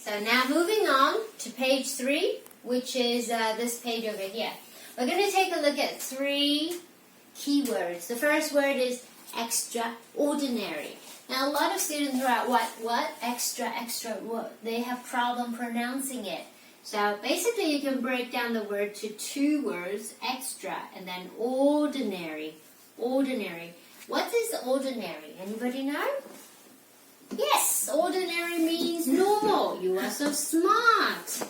So now moving on to page 3, which is this page over here. We're going to take a look at 3 keywords. The first word is extraordinary. Now a lot of students are what? Extra, they have problem pronouncing it. So basically you can break down the word to 2 words, extra and then ordinary. Ordinary. What is ordinary? Anybody know? Yes, ordinary means normal. You are so smart.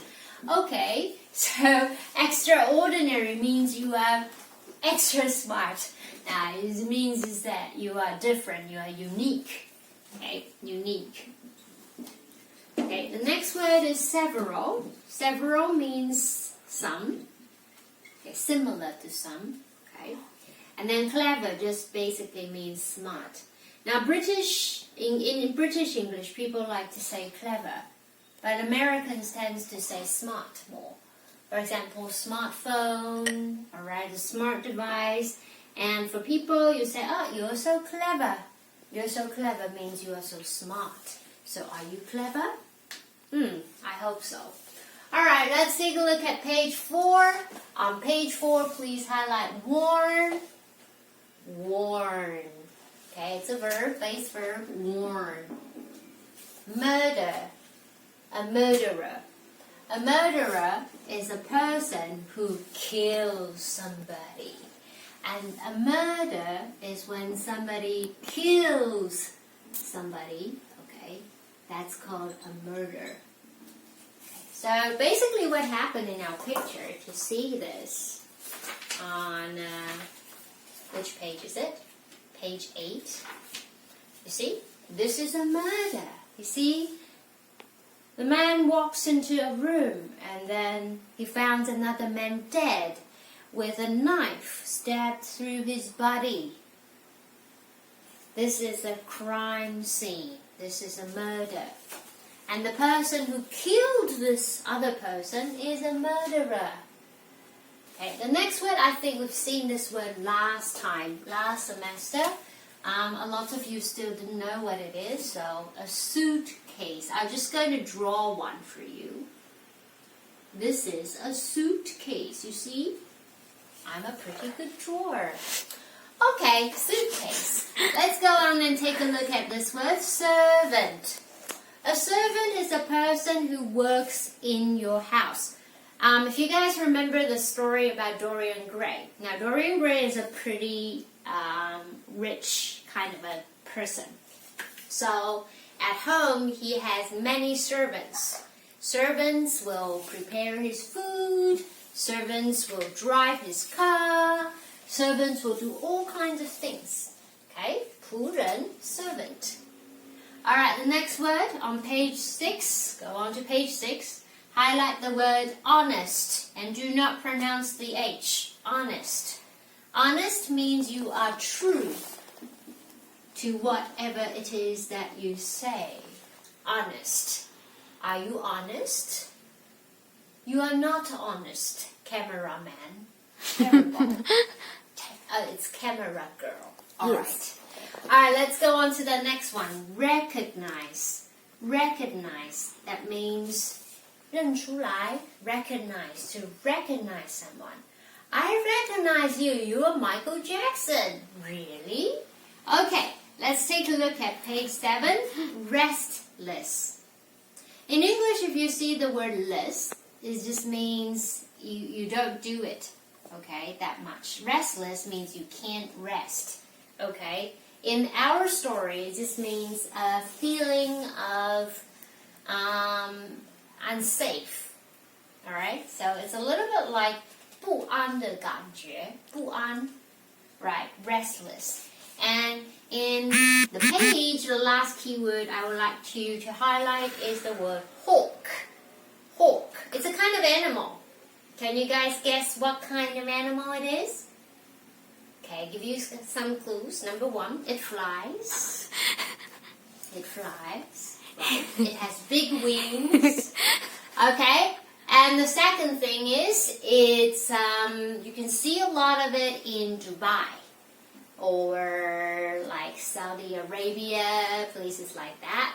Okay, so extraordinary means you are extra smart. Now, it means is that you are different, you are unique. Okay, unique. Okay, the next word is several. Several means some. Okay, similar to some. Okay, and then clever just basically means smart. Now, in British English, people like to say clever, but Americans tend to say smart more. For example, smartphone, alright, a smart device. And for people, you say, oh, you're so clever. You're so clever means you are so smart. So are you clever? I hope so. Alright, let's take a look at page 4. On page 4, please highlight warn. Warn. Okay, it's a verb, base verb, warn. Murder. A murderer. A murderer is a person who kills somebody. And a murder is when somebody kills somebody, okay? That's called a murder. So basically what happened in our picture, if you see this on, which page is it? Page 8. You see? This is a murder. You see? The man walks into a room and then he found another man dead with a knife stabbed through his body. This is a crime scene. This is a murder. And the person who killed this other person is a murderer. Okay, the next word, I think we've seen this word last semester. A lot of you still didn't know what it is, so a suitcase. I'm just going to draw one for you. This is a suitcase, you see? I'm a pretty good drawer. Okay, suitcase. Let's go on and take a look at this word, servant. A servant is a person who works in your house. If you guys remember the story about Dorian Gray. Now, Dorian Gray is a pretty rich kind of a person. So, at home, he has many servants. Servants will prepare his food. Servants will drive his car. Servants will do all kinds of things. Okay? 仆人, servant. Alright, the next word on page 6. Go on to page 6. Highlight the word honest and do not pronounce the H. Honest. Honest means you are true to whatever it is that you say. Honest. Are you honest? You are not honest, cameraman. It's camera girl. Alright. Alright, let's go on to the next one. Recognize. Recognize. That means 认出来, recognize, to recognize someone. I recognize you. You are Michael Jackson. Really? Okay, let's take a look at page 7. Restless. In English, if you see the word less, it just means you don't do it, okay, that much. Restless means you can't rest, okay? In our story, it just means a feeling of unsafe, all right? So it's a little bit like 不安的感觉, 不安, right, restless. And in the page, the last keyword I would like you to highlight is the word hawk. Hawk. It's a kind of animal. Can you guys guess what kind of animal it is? Okay, give you some clues. Number 1, it flies. It flies. Right. It has big wings. Okay. And the second thing is, it's you can see a lot of it in Dubai or like Saudi Arabia, places like that.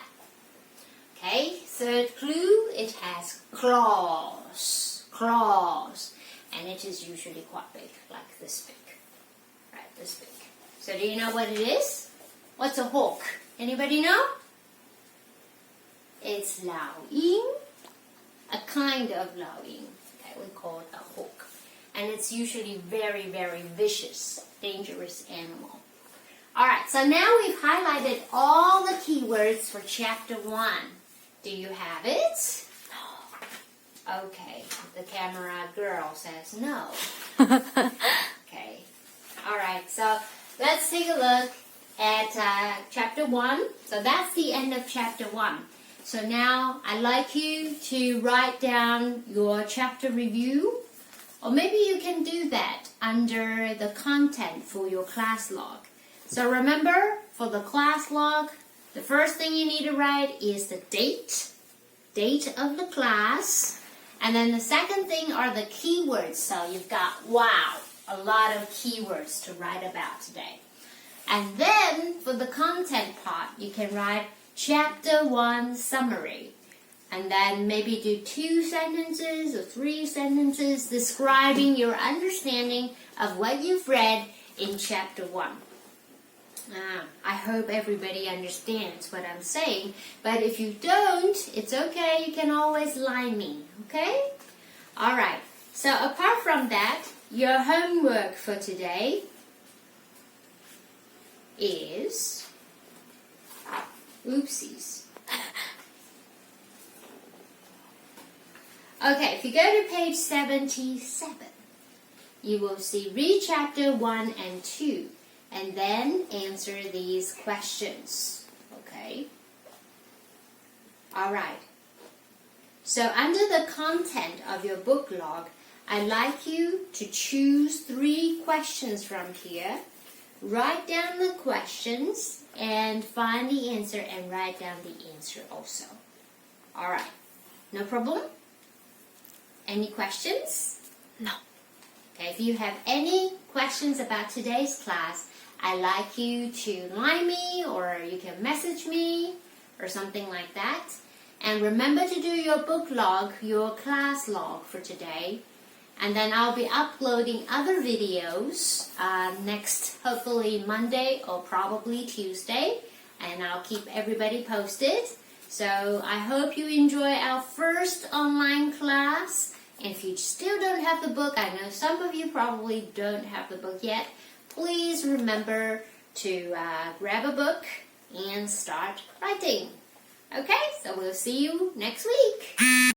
Okay, third clue, it has claws. Claws. And it is usually quite big, like this big. Right, this big. So do you know what it is? What's a hawk? Anybody know? It's lao yin. A kind of lao yin. Okay, we call it a hawk. And it's usually very, very vicious, dangerous animal. Alright, so now we've highlighted all the keywords for chapter 1. Do you have it? No. Okay, the camera girl says no. Okay. Alright, so let's take a look at chapter 1. So that's the end of chapter 1. So now I'd like you to write down your chapter review. Or maybe you can do that under the content for your class log. So remember, for the class log, the first thing you need to write is the date of the class. And then the second thing are the keywords. So you've got, wow, a lot of keywords to write about today. And then for the content part, you can write chapter 1 summary. And then maybe do 2 sentences or 3 sentences describing your understanding of what you've read in chapter 1. I hope everybody understands what I'm saying, but if you don't, it's okay, you can always line me, okay? Alright, so apart from that, your homework for today is, oopsies. Okay, if you go to page 77, you will see read chapter 1 and 2. And then answer these questions. Okay? Alright. So under the content of your book log, I'd like you to choose 3 questions from here. Write down the questions and find the answer and write down the answer also. Alright. No problem? Any questions? No. Okay, if you have any questions about today's class, I'd like you to line me or you can message me or something like that. And remember to do your book log, your class log for today. And then I'll be uploading other videos next, hopefully Monday or probably Tuesday. And I'll keep everybody posted. So I hope you enjoy our first online class. And if you still don't have the book, I know some of you probably don't have the book yet. Please remember to grab a book and start writing. Okay, so we'll see you next week.